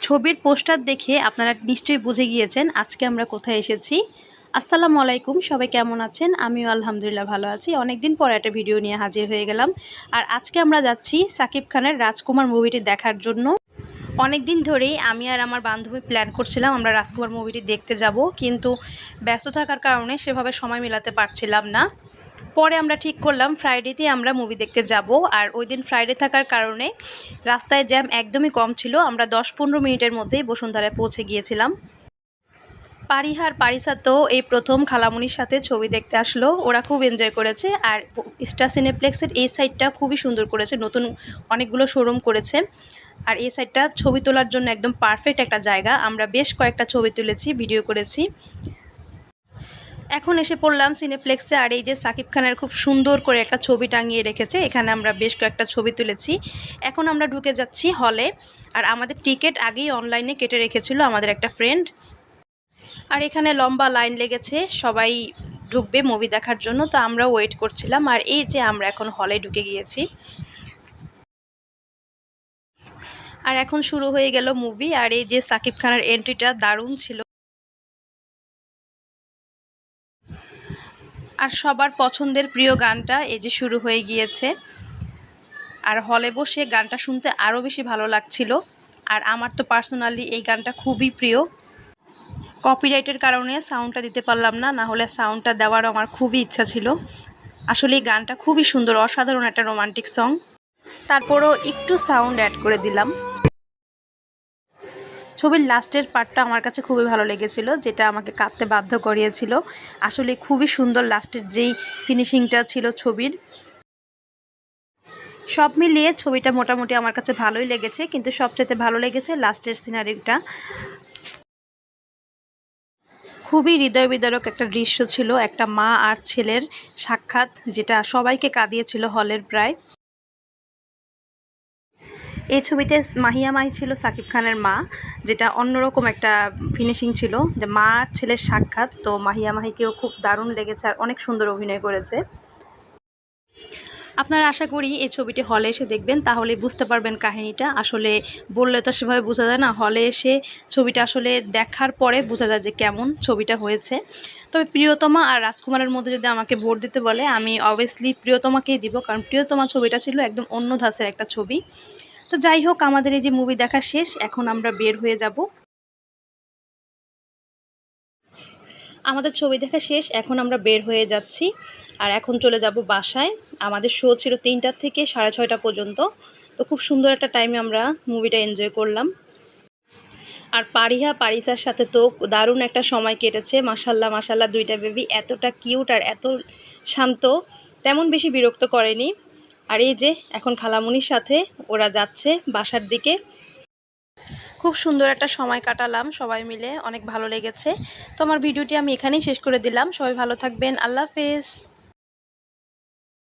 ছবির পোস্টার দেখে আপনারা নিশ্চয়ই বুঝে গিয়েছেন আজকে আমরা কোথায় এসেছি। আসসালামু আলাইকুম, সবাই কেমন আছেন? আমিও আলহামদুলিল্লাহ ভালো আছি। অনেকদিন পর একটা ভিডিও নিয়ে হাজির হয়ে গেলাম। আর আজকে আমরা যাচ্ছি সাকিব খানের রাজকুমার মুভিটি দেখার জন্য। অনেক দিন ধরেই আমি আর আমার বান্ধবী প্ল্যান করছিলাম আমরা রাজকুমার মুভিটি দেখতে যাব, কিন্তু ব্যস্ত থাকার কারণে সেভাবে সময় মেলাতে পারছিলাম না। পরে আমরা ঠিক করলাম ফ্রাইডেতেই আমরা মুভি দেখতে যাব। আর ওই দিন ফ্রাইডে থাকার কারণে রাস্তায় জ্যাম একদমই কম ছিল। আমরা 10-15 মিনিটের মধ্যেই বসুন্ধরায় পৌঁছে গিয়েছিলাম। পারিহার পারিসা তো এই প্রথম খালামুনির সাথে ছবি দেখতে আসলো, ওরা খুব এনজয় করেছে। আর স্টার সিনেপ্লেক্সের এই সাইডটা খুবই সুন্দর করেছে, নতুন অনেকগুলো শোরুম করেছে। আর এই সাইডটা ছবি তোলার জন্য একদম পারফেক্ট একটা জায়গা। আমরা বেশ কয়েকটা ছবি তুলেছি, ভিডিও করেছি। এখন এসে পড়লাম সিনেপ্লেক্সে। আর এই যে সাকিব খানের খুব সুন্দর করে একটা ছবি টাঙিয়ে রেখেছে, এখানে আমরা বেশ কয়েকটা ছবি তুলেছি। এখন আমরা ঢুকে যাচ্ছি হলে। আর আমাদের টিকিট আগেই অনলাইনে কেটে রেখেছিল আমাদের একটা ফ্রেন্ড। আর এখানে লম্বা লাইন লেগেছে, সবাই ঢুকবে মুভি দেখার জন্য, তো আমরা ওয়েট করছিলাম। আর এই যে আমরা এখন হলে ঢুকে গিয়েছি। আর এখন শুরু হয়ে গেল মুভি। আর এই যে সাকিব খানের এন্ট্রিটা দারুণ ছিল। আর সবার পছন্দের প্রিয় গানটা এই যে শুরু হয়ে গিয়েছে। আর হলে বসে গানটা শুনতে আরও বেশি ভালো লাগছিল। আর আমার তো পার্সোনালি এই গানটা খুবই প্রিয়। কপিরাইটের কারণে সাউন্ডটা দিতে পারলাম না, না হলে সাউন্ডটা দেওয়ার আমার খুবই ইচ্ছা ছিল। আসলে এই গানটা খুবই সুন্দর, অসাধারণ একটা রোমান্টিক সং। তারপরও একটু সাউন্ড অ্যাড করে দিলাম। ছবির লাস্টের পার্টটা আমার কাছে খুবই ভালো লেগেছিল, যেটা আমাকে কাঁদতে বাধ্য করিয়েছিল। আসলে খুবই সুন্দর লাস্টের যেই ফিনিশিংটা ছিল ছবির। সব মিলিয়ে ছবিটা মোটামুটি আমার কাছে ভালোই লেগেছে, কিন্তু সবচেয়ে ভালো লেগেছে লাস্টের সিনারিটা। খুবই হৃদয় বিদারক একটা দৃশ্য ছিল, একটা মা আর ছেলের সাক্ষাৎ, যেটা সবাইকে কাঁদিয়েছিল হলের প্রায়। এই ছবিতে মাহিয়া মাহি ছিল সাকিব খানের মা, যেটা অন্যরকম একটা ফিনিশিং ছিল, যে মা আর ছেলের সাক্ষাৎ। তো মাহিয়া মাহিকেও খুব দারুণ লেগেছে আর অনেক সুন্দর অভিনয় করেছে। আপনারা আশা করি এই ছবিটি হলে এসে দেখবেন, তাহলে বুঝতে পারবেন কাহিনীটা। আসলে বললে তো সেভাবে বোঝা যায় না, হলে এসে ছবিটা আসলে দেখার পরে বোঝা যায় যে কেমন ছবিটা হয়েছে। তবে প্রিয়তমা আর রাজকুমারের মধ্যে যদি আমাকে ভোট দিতে বলে, আমি অবভিয়াসলি প্রিয়তমাকেই দিব, কারণ প্রিয়তমা ছবিটা ছিল একদম অন্য ধাঁচের একটা ছবি। তো যাই হোক, আমাদের এই যে মুভি দেখা শেষ, এখন আমরা বের হয়ে যাব। আমাদের ছবি দেখা শেষ, এখন আমরা বের হয়ে যাচ্ছি। আর এখন চলে যাব বাসায়। আমাদের শো ছিল 3টা থেকে 6:30 পর্যন্ত। তো খুব সুন্দর একটা টাইমে আমরা মুভিটা এনজয় করলাম। আর পারিহা পারিসার সাথে তো দারুণ একটা সময় কেটেছে। মাশাল্লাহ মাশাল্লাহ, দুইটা বেবি এতটা কিউট আর এত শান্ত, তেমন বেশি বিরক্ত করেনি। আর এই যে এখন খালামুনির সাথে ওরা যাচ্ছে বাসার দিকে। খুব সুন্দর একটা সময় কাটালাম সবাই মিলে, অনেক ভালো লেগেছে। তো আমার ভিডিওটি আমি এখানেই শেষ করে দিলাম। সবাই ভালো থাকবেন, আল্লাহ হাফেজ।